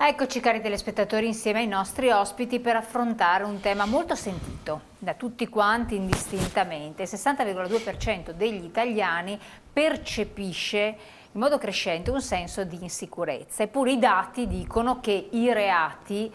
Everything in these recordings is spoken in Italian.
Eccoci cari telespettatori insieme ai nostri ospiti per affrontare un tema molto sentito da tutti quanti indistintamente. Il 60,2% degli italiani percepisce in modo crescente un senso di insicurezza, eppure i dati dicono che i reati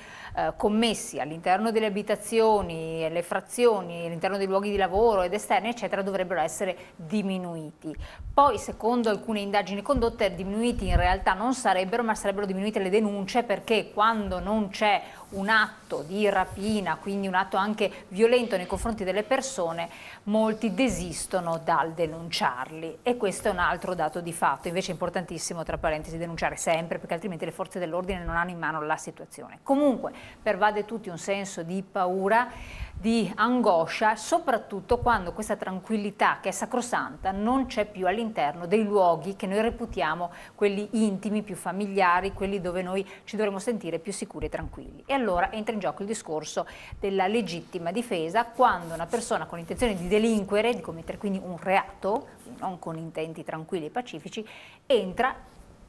commessi all'interno delle abitazioni, le frazioni, all'interno dei luoghi di lavoro ed esterni eccetera dovrebbero essere diminuiti. Poi secondo alcune indagini condotte diminuiti in realtà non sarebbero, ma sarebbero diminuite le denunce, perché quando non c'è un atto di rapina, quindi un atto anche violento nei confronti delle persone, molti desistono dal denunciarli, e questo è un altro dato di fatto. Invece è importantissimo, tra parentesi, denunciare sempre, perché altrimenti le forze dell'ordine non hanno in mano la situazione. Comunque pervade tutti un senso di paura, di angoscia, soprattutto quando questa tranquillità, che è sacrosanta, non c'è più all'interno dei luoghi che noi reputiamo quelli intimi, più familiari, quelli dove noi ci dovremmo sentire più sicuri e tranquilli. E allora entra in gioco il discorso della legittima difesa, quando una persona con intenzione di delinquere, di commettere quindi un reato, non con intenti tranquilli e pacifici,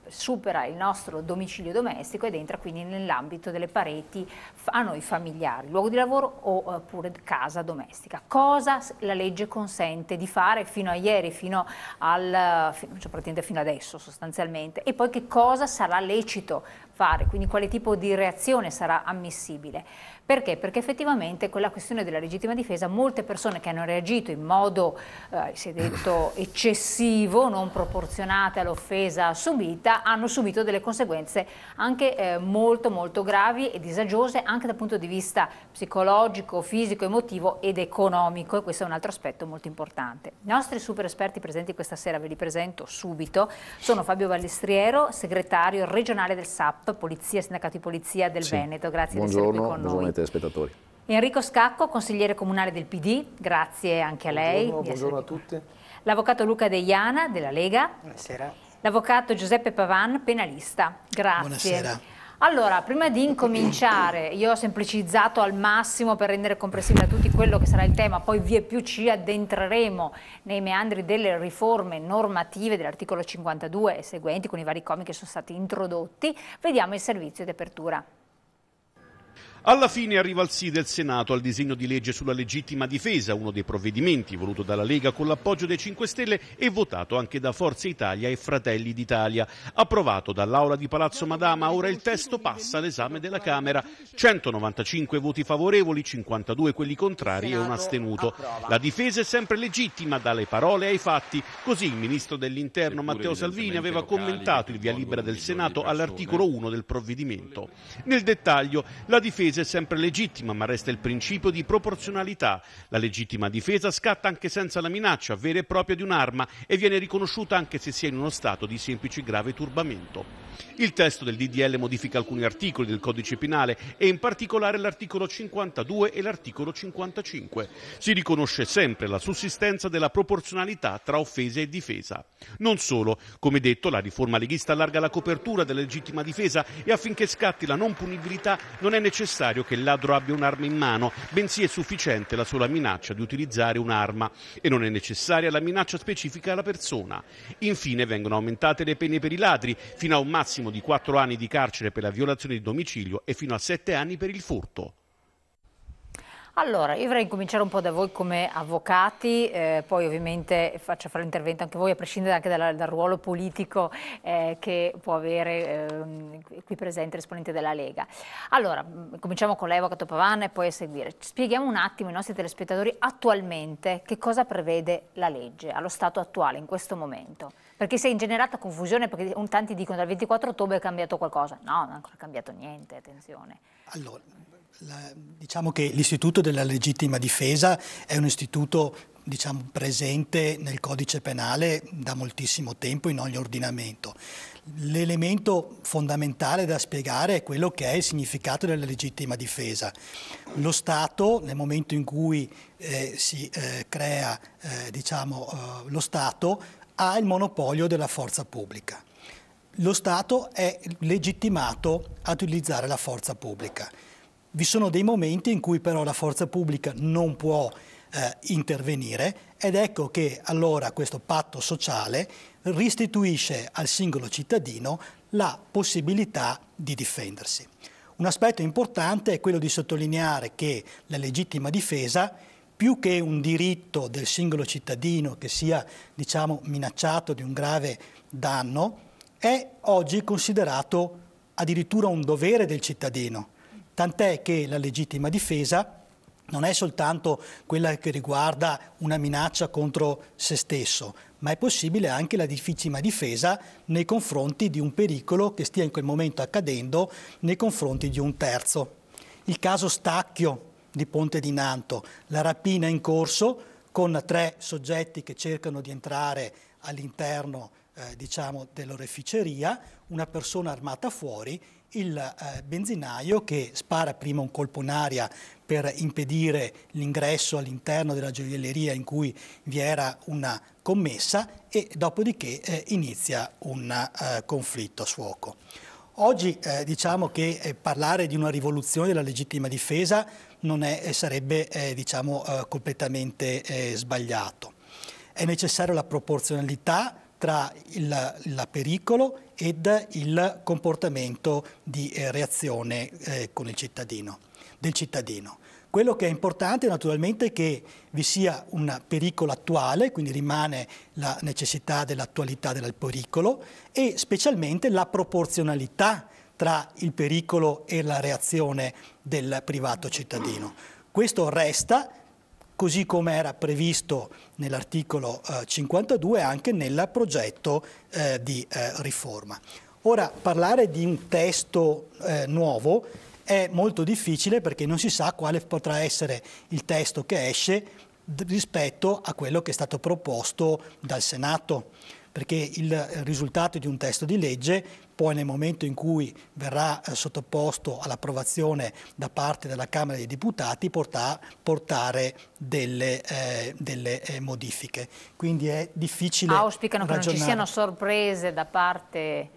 supera il nostro domicilio domestico ed entra quindi nell'ambito delle pareti a noi familiari, luogo di lavoro oppure casa domestica. Cosa la legge consente di fare fino a ieri, fino adesso sostanzialmente, e poi che cosa sarà lecito fare, quindi quale tipo di reazione sarà ammissibile. Perché? Perché effettivamente quella questione della legittima difesa, molte persone che hanno reagito in modo, si è detto, eccessivo, non proporzionate all'offesa subita, hanno subito delle conseguenze anche molto molto gravi e disagiose, anche dal punto di vista psicologico, fisico, emotivo ed economico, e questo è un altro aspetto molto importante. I nostri super esperti presenti questa sera, ve li presento subito, sono Fabio Ballestriero, segretario regionale del SAP, Polizia, Sindacato di Polizia del Veneto, grazie di essere qui con noi. Telespettatori. Enrico Scacco, consigliere comunale del PD, grazie anche a lei. Buongiorno a tutti. L'avvocato Luca Deiana della Lega. Buonasera. L'avvocato Giuseppe Pavan, penalista. Grazie. Buonasera. Allora, prima di incominciare, io ho semplicizzato al massimo per rendere comprensibile a tutti quello che sarà il tema, poi via più ci addentreremo nei meandri delle riforme normative dell'articolo 52 e seguenti con i vari commi che sono stati introdotti. Vediamo il servizio di apertura. Alla fine arriva il sì del Senato al disegno di legge sulla legittima difesa, uno dei provvedimenti voluto dalla Lega con l'appoggio dei 5 Stelle e votato anche da Forza Italia e Fratelli d'Italia. Approvato dall'Aula di Palazzo Madama, ora il testo passa all'esame della Camera. 195 voti favorevoli, 52 quelli contrari e un astenuto. La difesa è sempre legittima, dalle parole ai fatti. Così il ministro dell'Interno Matteo Salvini aveva commentato il via libera del Senato all'articolo 1 del provvedimento. Nel dettaglio, la difesa è sempre legittima, ma resta il principio di proporzionalità. La legittima difesa scatta anche senza la minaccia vera e propria di un'arma e viene riconosciuta anche se si è in uno stato di semplice grave turbamento. Il testo del DDL modifica alcuni articoli del Codice Penale e in particolare l'articolo 52 e l'articolo 55. Si riconosce sempre la sussistenza della proporzionalità tra offesa e difesa. Non solo, come detto, la riforma leghista allarga la copertura della legittima difesa e affinché scatti la non punibilità non è necessario che il ladro abbia un'arma in mano, bensì è sufficiente la sola minaccia di utilizzare un'arma e non è necessaria la minaccia specifica alla persona. Infine vengono aumentate le pene per i ladri, fino a un massimo di 4 anni di carcere per la violazione di domicilio e fino a 7 anni per il furto. Allora, io vorrei cominciare un po' da voi come avvocati, poi ovviamente faccio fare l'intervento anche voi, a prescindere anche dal ruolo politico che può avere qui presente l'esponente della Lega. Allora, cominciamo con lei, avvocato Pavan, e poi a seguire. Spieghiamo un attimo ai nostri telespettatori attualmente che cosa prevede la legge, allo stato attuale, in questo momento. Perché si è ingenerata confusione, perché tanti dicono dal 24 ottobre è cambiato qualcosa. No, non è ancora cambiato niente, attenzione. Allora, diciamo che l'istituto della legittima difesa è un istituto, diciamo, presente nel codice penale da moltissimo tempo in ogni ordinamento. L'elemento fondamentale da spiegare è quello che è il significato della legittima difesa. Lo Stato, nel momento in cui si crea lo Stato, ha il monopolio della forza pubblica. Lo Stato è legittimato ad utilizzare la forza pubblica. Vi sono dei momenti in cui però la forza pubblica non può intervenire ed ecco che allora questo patto sociale restituisce al singolo cittadino la possibilità di difendersi. Un aspetto importante è quello di sottolineare che la legittima difesa, più che un diritto del singolo cittadino che sia, diciamo, minacciato di un grave danno, è oggi considerato addirittura un dovere del cittadino, tant'è che la legittima difesa non è soltanto quella che riguarda una minaccia contro se stesso, ma è possibile anche la legittima difesa nei confronti di un pericolo che stia in quel momento accadendo nei confronti di un terzo. Il caso Stacchio di Ponte di Nanto, la rapina in corso con 3 soggetti che cercano di entrare all'interno diciamo, dell'oreficeria, una persona armata fuori, il benzinaio che spara prima un colpo in aria per impedire l'ingresso all'interno della gioielleria in cui vi era una commessa e dopodiché inizia un conflitto a sfuoco. Oggi diciamo che parlare di una rivoluzione della legittima difesa non sarebbe diciamo, completamente sbagliato. È necessaria la proporzionalità tra il pericolo ed il comportamento di reazione con del cittadino. Quello che è importante naturalmente è che vi sia un pericolo attuale, quindi rimane la necessità dell'attualità del pericolo e specialmente la proporzionalità tra il pericolo e la reazione del privato cittadino. Questo resta, così come era previsto nell'articolo 52 anche nel progetto di riforma. Ora, parlare di un testo nuovo è molto difficile perché non si sa quale potrà essere il testo che esce rispetto a quello che è stato proposto dal Senato, perché il risultato di un testo di legge poi nel momento in cui verrà sottoposto all'approvazione da parte della Camera dei Deputati portare delle modifiche. Quindi è difficile auspicano che ragionare. non ci siano sorprese da parte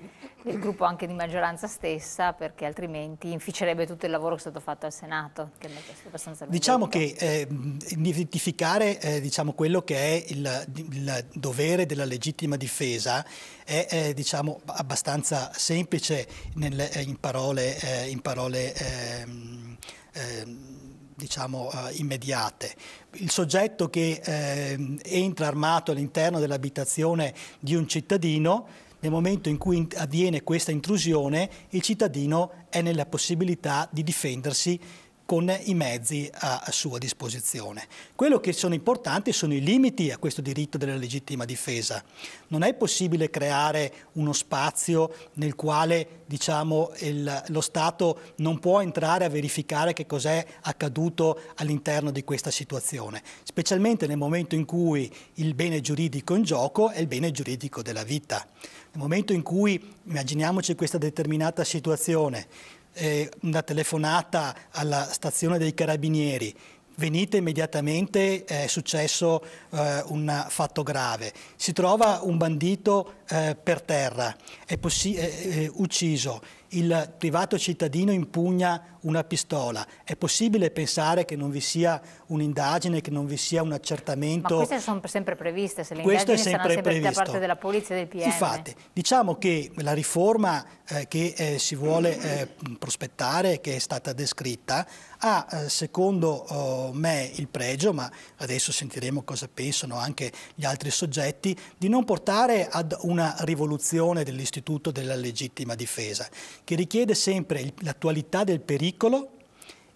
del gruppo anche di maggioranza stessa, perché altrimenti inficerebbe tutto il lavoro che è stato fatto al Senato, che è abbastanza lungo. Diciamo che identificare diciamo, quello che è il dovere della legittima difesa è diciamo, abbastanza semplice in parole diciamo, immediate. Il soggetto che entra armato all'interno dell'abitazione di un cittadino, nel momento in cui avviene questa intrusione, il cittadino è nella possibilità di difendersi con i mezzi a sua disposizione. Quello che sono importanti sono i limiti a questo diritto della legittima difesa. Non è possibile creare uno spazio nel quale diciamo, lo Stato non può entrare a verificare che cos'è accaduto all'interno di questa situazione, specialmente nel momento in cui il bene giuridico in gioco è il bene giuridico della vita. Nel momento in cui, immaginiamoci questa determinata situazione, una telefonata alla stazione dei carabinieri, venite immediatamente, è successo un fatto grave, si trova un bandito per terra, è ucciso, il privato cittadino impugna una pistola, è possibile pensare che non vi sia un'indagine, che non vi sia un accertamento? Ma queste sono sempre previste, se le indagini saranno sempre da parte della polizia e del PM. Infatti, diciamo che la riforma che si vuole prospettare, che è stata descritta, ha secondo me il pregio, ma adesso sentiremo cosa pensano anche gli altri soggetti, di non portare ad una rivoluzione dell'istituto della legittima difesa, che richiede sempre l'attualità del pericolo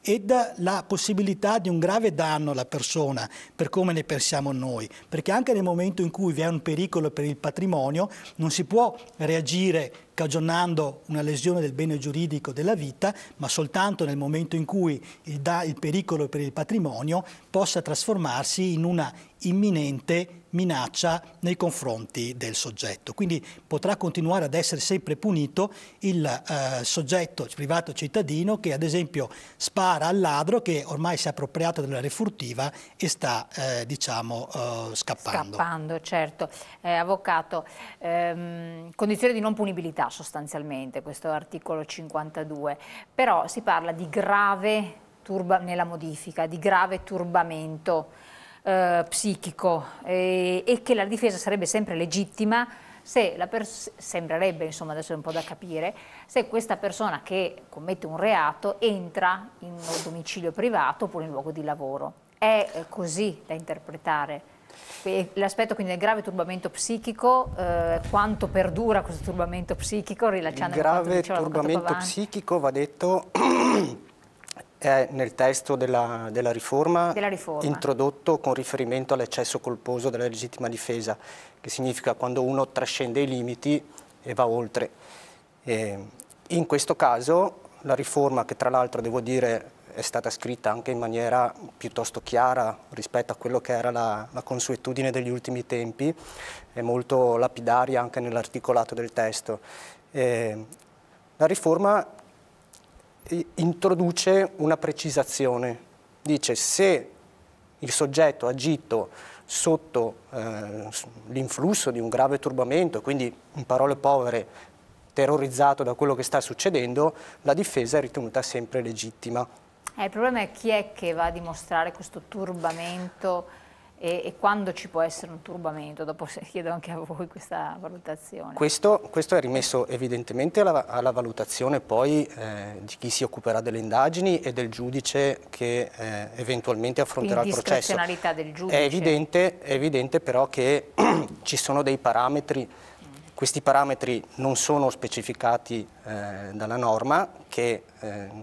ed la possibilità di un grave danno alla persona, per come ne pensiamo noi, perché anche nel momento in cui vi è un pericolo per il patrimonio non si può reagire cagionando una lesione del bene giuridico della vita, ma soltanto nel momento in cui il pericolo per il patrimonio possa trasformarsi in una imminente minaccia nei confronti del soggetto. Quindi potrà continuare ad essere sempre punito il soggetto privato cittadino che ad esempio spara al ladro che ormai si è appropriato della refurtiva e sta diciamo scappando. Scappando, certo. Avvocato, condizione di non punibilità sostanzialmente, questo articolo 52, però si parla di grave nella modifica, di grave turbamento psichico e che la difesa sarebbe sempre legittima se sembrerebbe, insomma, adesso è un po' da capire, se questa persona che commette un reato entra in un domicilio privato oppure in luogo di lavoro. È così da interpretare? L'aspetto quindi del grave turbamento psichico, quanto perdura questo turbamento psichico, rilacciando il grave turbamento psichico, va detto, è nel testo della riforma introdotto con riferimento all'eccesso colposo della legittima difesa, che significa quando uno trascende i limiti e va oltre. In questo caso la riforma, che tra l'altro devo dire è stata scritta anche in maniera piuttosto chiara rispetto a quello che era la consuetudine degli ultimi tempi, è molto lapidaria anche nell'articolato del testo. La riforma introduce una precisazione, dice se il soggetto ha agito sotto l'influsso di un grave turbamento, quindi in parole povere terrorizzato da quello che sta succedendo, la difesa è ritenuta sempre legittima. Il problema è chi è che va a dimostrare questo turbamento e quando ci può essere un turbamento. Dopo chiedo anche a voi questa valutazione. Questo è rimesso evidentemente alla valutazione poi di chi si occuperà delle indagini e del giudice che eventualmente affronterà il processo. Discrezionalità del giudice. È evidente però che ci sono dei parametri. Questi parametri non sono specificati dalla norma che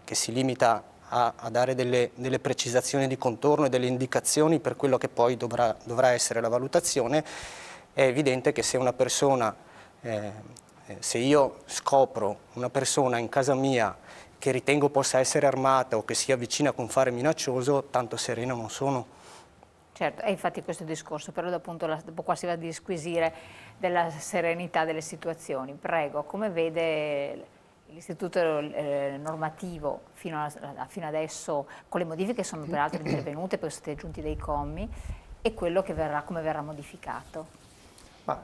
si limita a dare delle precisazioni di contorno e delle indicazioni per quello che poi dovrà essere la valutazione. È evidente che se una persona, se io scopro una persona in casa mia che ritengo possa essere armata o che sia vicina con fare minaccioso, tanto sereno non sono. Certo, e infatti questo discorso, però appunto dopo qua si va a disquisire della serenità delle situazioni. Prego, come vede l'istituto normativo fino adesso, con le modifiche che sono peraltro intervenute, poi sono stati aggiunti dei commi, e quello che verrà, come verrà modificato?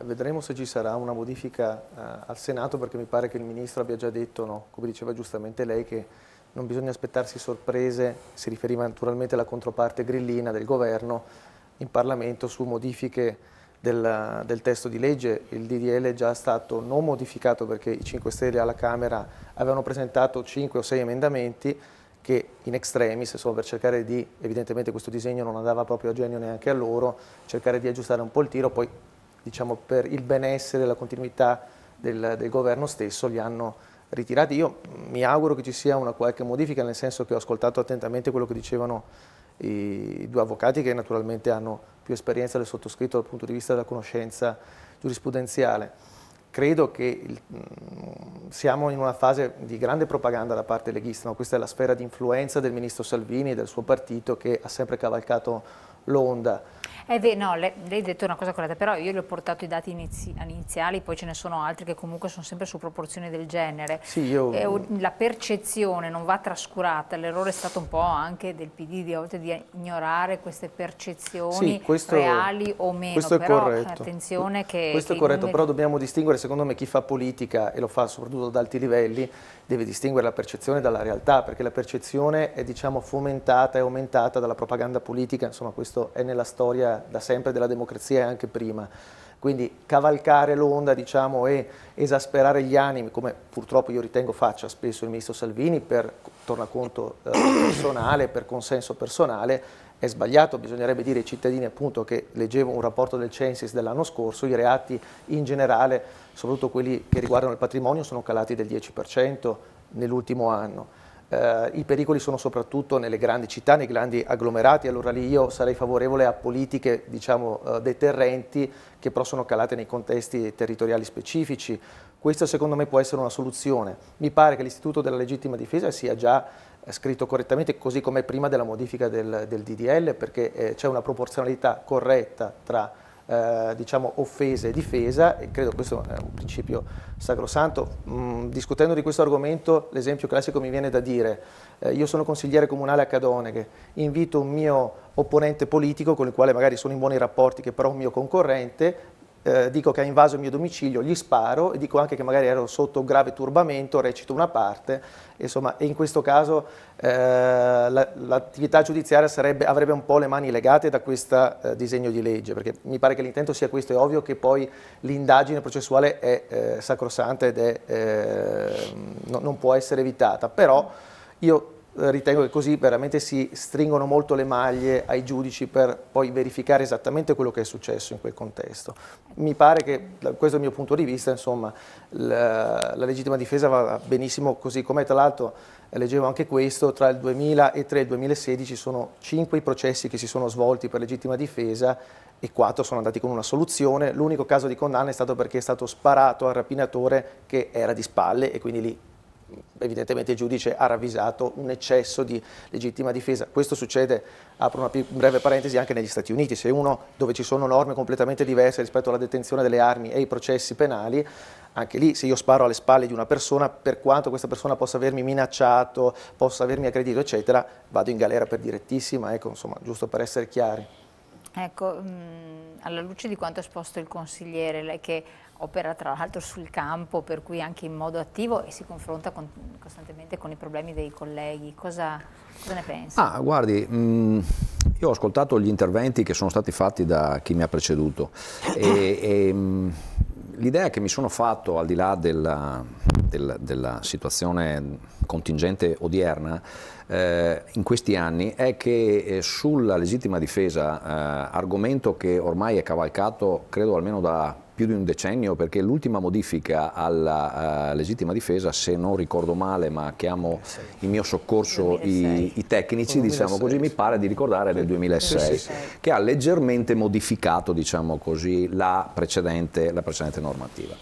Vedremo se ci sarà una modifica al Senato, perché mi pare che il Ministro abbia già detto, no, come diceva giustamente lei, che non bisogna aspettarsi sorprese, si riferiva naturalmente alla controparte grillina del governo in Parlamento su modifiche del testo di legge. Il DDL è già stato non modificato perché i 5 Stelle alla Camera avevano presentato 5 o 6 emendamenti che in extremis, insomma, per cercare di, evidentemente questo disegno non andava proprio a genio neanche a loro, cercare di aggiustare un po' il tiro, poi diciamo per il benessere e la continuità del governo stesso li hanno ritirati. Io mi auguro che ci sia una qualche modifica, nel senso che ho ascoltato attentamente quello che dicevano i due avvocati che naturalmente hanno più esperienza del sottoscritto dal punto di vista della conoscenza giurisprudenziale. Credo che siamo in una fase di grande propaganda da parte leghista, no? Questa è la sfera di influenza del ministro Salvini e del suo partito che ha sempre cavalcato l'onda. No, lei ha detto una cosa corretta, però io le ho portato i dati iniziali, poi ce ne sono altri che comunque sono sempre su proporzioni del genere. Sì, la percezione non va trascurata, l'errore è stato un po' anche del PD di ignorare queste percezioni reali o meno. Questo è però corretto. Attenzione che... Questo è corretto, però dobbiamo distinguere, secondo me, chi fa politica e lo fa soprattutto ad alti livelli, deve distinguere la percezione dalla realtà, perché la percezione è, diciamo, fomentata e aumentata dalla propaganda politica, insomma questo è nella storia da sempre della democrazia e anche prima. Quindi cavalcare l'onda, diciamo, e esasperare gli animi, come purtroppo io ritengo faccia spesso il ministro Salvini per tornaconto personale, per consenso personale, è sbagliato. Bisognerebbe dire ai cittadini, appunto, che leggevo un rapporto del Censis dell'anno scorso, i reati in generale, soprattutto quelli che riguardano il patrimonio, sono calati del 10% nell'ultimo anno. I pericoli sono soprattutto nelle grandi città, nei grandi agglomerati, allora lì io sarei favorevole a politiche, diciamo, deterrenti che però sono calate nei contesti territoriali specifici. Questa secondo me può essere una soluzione. Mi pare che l'istituto della legittima difesa sia già scritto correttamente, così come prima della modifica del DDL, perché c'è una proporzionalità corretta tra diciamo offese e difesa, e credo questo è un principio sacrosanto. Discutendo di questo argomento, l'esempio classico mi viene da dire, io sono consigliere comunale a Cadoneghe, invito un mio opponente politico con il quale magari sono in buoni rapporti, che però è un mio concorrente, dico che ha invaso il mio domicilio, gli sparo e dico anche che magari ero sotto un grave turbamento, recito una parte, insomma, e in questo caso l'attività giudiziaria avrebbe un po' le mani legate da questo disegno di legge, perché mi pare che l'intento sia questo. È ovvio che poi l'indagine processuale è sacrosanta ed non può essere evitata, però io ritengo che così veramente si stringono molto le maglie ai giudici per poi verificare esattamente quello che è successo in quel contesto. Mi pare che, da questo è il mio punto di vista, insomma, la legittima difesa va benissimo così com'è. Tra l'altro leggevo anche questo: tra il 2003 e il 2016 sono 5 i processi che si sono svolti per legittima difesa e 4 sono andati con una soluzione. L'unico caso di condanna è stato perché è stato sparato al rapinatore che era di spalle, e quindi lì evidentemente il giudice ha ravvisato un eccesso di legittima difesa. Questo succede, apro una breve parentesi, anche negli Stati Uniti. Se uno, dove ci sono norme completamente diverse rispetto alla detenzione delle armi e i processi penali, anche lì se io sparo alle spalle di una persona, per quanto questa persona possa avermi minacciato, possa avermi aggredito eccetera, vado in galera per direttissima, ecco, insomma, giusto per essere chiari. Ecco, alla luce di quanto ha esposto il consigliere, lei che opera tra l'altro sul campo, per cui anche in modo attivo, e si confronta costantemente con i problemi dei colleghi, cosa ne pensa? Guardi, io ho ascoltato gli interventi che sono stati fatti da chi mi ha preceduto e l'idea che mi sono fatto, al di là della situazione contingente odierna, in questi anni, è che sulla legittima difesa, argomento che ormai è cavalcato credo almeno da più di un decennio, perché l'ultima modifica alla legittima difesa, se non ricordo male, ma chiamo in mio soccorso i tecnici, diciamo così, mi pare di ricordare del 2006, che ha leggermente modificato, diciamo così, la precedente normativa.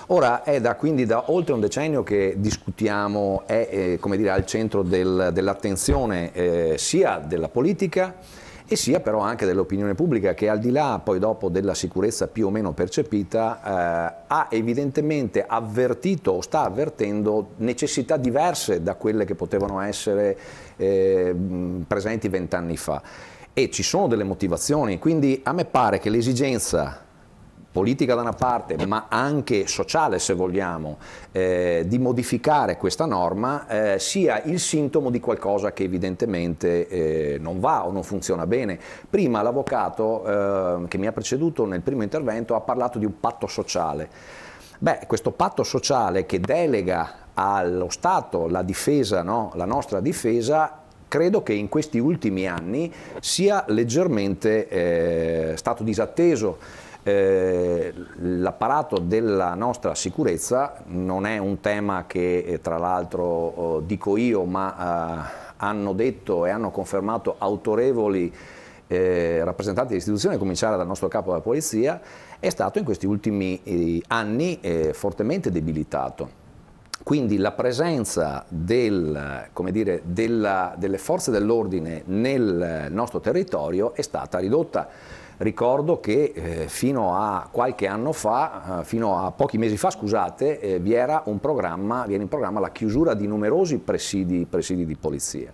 Ora quindi da oltre un decennio che discutiamo, è come dire, al centro dell'attenzione sia della politica e sia però anche dell'opinione pubblica, che al di là poi dopo della sicurezza più o meno percepita ha evidentemente avvertito o sta avvertendo necessità diverse da quelle che potevano essere presenti 20 anni fa, e ci sono delle motivazioni. Quindi a me pare che l'esigenza politica da una parte, ma anche sociale, se vogliamo, di modificare questa norma sia il sintomo di qualcosa che evidentemente non va o non funziona bene. Prima l'avvocato che mi ha preceduto nel primo intervento ha parlato di un patto sociale. Beh, questo patto sociale che delega allo Stato la difesa, no? La nostra difesa, credo che in questi ultimi anni sia leggermente stato disatteso. L'apparato della nostra sicurezza non è un tema che tra l'altro dico io, ma hanno detto e hanno confermato autorevoli rappresentanti dell'istituzione, a cominciare dal nostro capo della polizia, è stato in questi ultimi anni fortemente debilitato. Quindi la presenza delle forze dell'ordine nel nostro territorio è stata ridotta. Ricordo che fino a qualche anno fa, fino a pochi mesi fa, scusate, viene in programma la chiusura di numerosi presidi di polizia.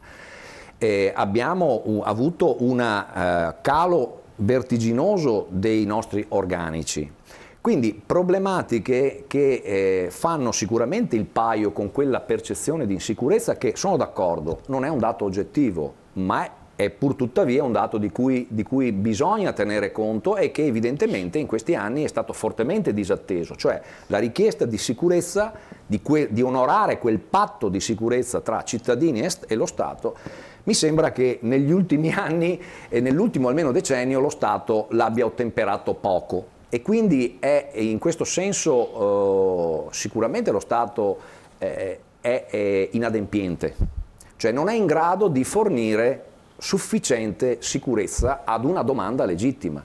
Abbiamo avuto un calo vertiginoso dei nostri organici. Quindi problematiche che fanno sicuramente il paio con quella percezione di insicurezza che, sono d'accordo, non è un dato oggettivo, ma è pur tuttavia un dato di cui bisogna tenere conto e che evidentemente in questi anni è stato fortemente disatteso, cioè la richiesta di sicurezza, di onorare quel patto di sicurezza tra cittadini e lo Stato. Mi sembra che negli ultimi anni e nell'ultimo almeno decennio lo Stato l'abbia ottemperato poco, e quindi è in questo senso sicuramente lo Stato è inadempiente, cioè non è in grado di fornire sufficiente sicurezza ad una domanda legittima.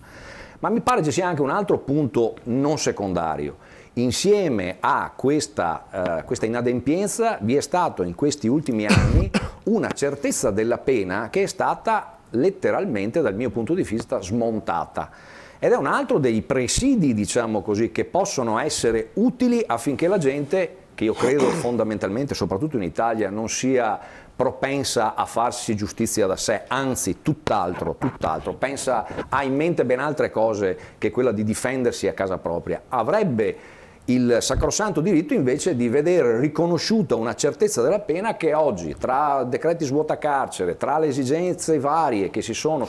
Ma mi pare ci sia anche un altro punto non secondario. Insieme a questa inadempienza vi è stato in questi ultimi anni una certezza della pena che è stata letteralmente, dal mio punto di vista, smontata. Ed è un altro dei presidi, diciamo così, che possono essere utili affinché la gente che io credo fondamentalmente, soprattutto in Italia, non sia propensa a farsi giustizia da sé, anzi tutt'altro, ha in mente ben altre cose che quella di difendersi a casa propria. Avrebbe il sacrosanto diritto invece di vedere riconosciuta una certezza della pena che oggi, tra decreti svuotacarcere, tra le esigenze varie che si sono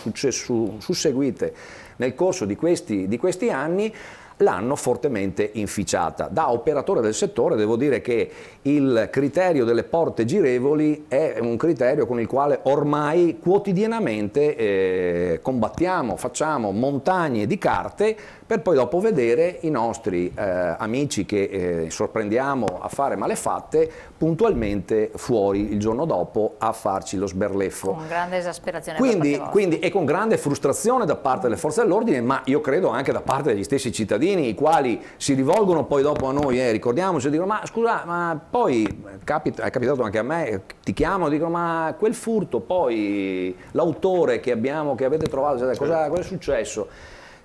susseguite nel corso di questi anni, l'hanno fortemente inficiata. Da operatore del settore devo dire che il criterio delle porte girevoli è un criterio con il quale ormai quotidianamente combattiamo, facciamo montagne di carte per poi dopo vedere i nostri amici che sorprendiamo a fare malefatte puntualmente fuori il giorno dopo a farci lo sberleffo. Con grande esasperazione e con grande frustrazione da parte delle forze dell'ordine, ma io credo anche da parte degli stessi cittadini, i quali si rivolgono poi dopo a noi, ricordiamoci, dicono ma scusa, ma poi è capitato anche a me, ti chiamano, dicono ma quel furto poi, l'autore che avete trovato, cosa è successo?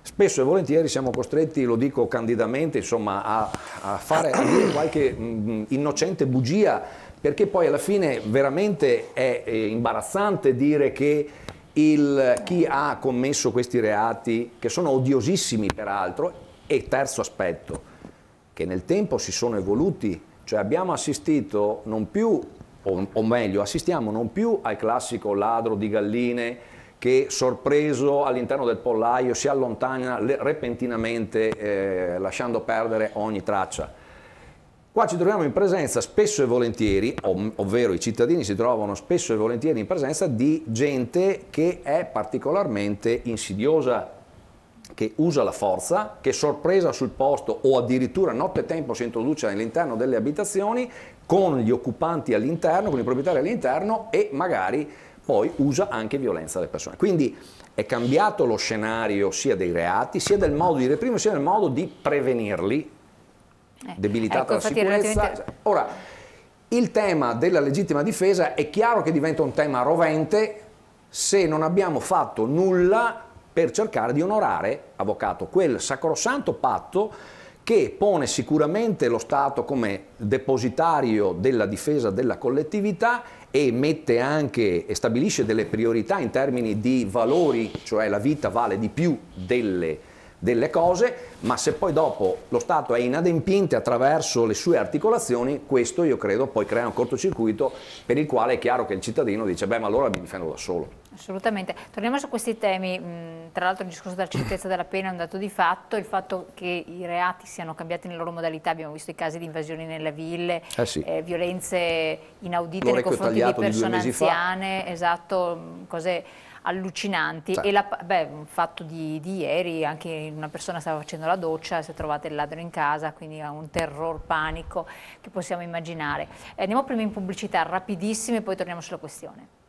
Spesso e volentieri siamo costretti, lo dico candidamente, insomma, a dire qualche innocente bugia, perché poi alla fine veramente è imbarazzante dire che chi ha commesso questi reati, che sono odiosissimi peraltro, e terzo aspetto, che nel tempo si sono evoluti, cioè abbiamo assistito non più, o meglio, assistiamo non più al classico ladro di galline che sorpreso all'interno del pollaio si allontana repentinamente lasciando perdere ogni traccia. Qua ci troviamo in presenza spesso e volentieri, ovvero i cittadini si trovano spesso e volentieri in presenza di gente che è particolarmente insidiosa, che usa la forza, che sorpresa sul posto o addirittura nottetempo si introduce all'interno delle abitazioni con gli occupanti all'interno, con i proprietari all'interno e magari poi usa anche violenza alle persone. Quindi è cambiato lo scenario sia dei reati, sia del modo di reprimere, sia del modo di prevenirli, debilitata la sicurezza. Ora, il tema della legittima difesa è chiaro che diventa un tema rovente se non abbiamo fatto nulla per cercare di onorare, avvocato, quel sacrosanto patto che pone sicuramente lo Stato come depositario della difesa della collettività e mette anche e stabilisce delle priorità in termini di valori, cioè la vita vale di più delle cose, ma se poi dopo lo Stato è inadempiente attraverso le sue articolazioni, questo io credo poi crea un cortocircuito per il quale è chiaro che il cittadino dice beh ma allora mi difendo da solo. Assolutamente. Torniamo su questi temi, tra l'altro il discorso della certezza della pena è un dato di fatto, il fatto che i reati siano cambiati nelle loro modalità, abbiamo visto i casi di invasioni nelle ville, violenze inaudite nei confronti di persone anziane, esatto, cose allucinanti. E un fatto di ieri, anche una persona stava facendo la doccia, si è trovato il ladro in casa, quindi ha un terror, panico che possiamo immaginare. Andiamo prima in pubblicità rapidissime e poi torniamo sulla questione.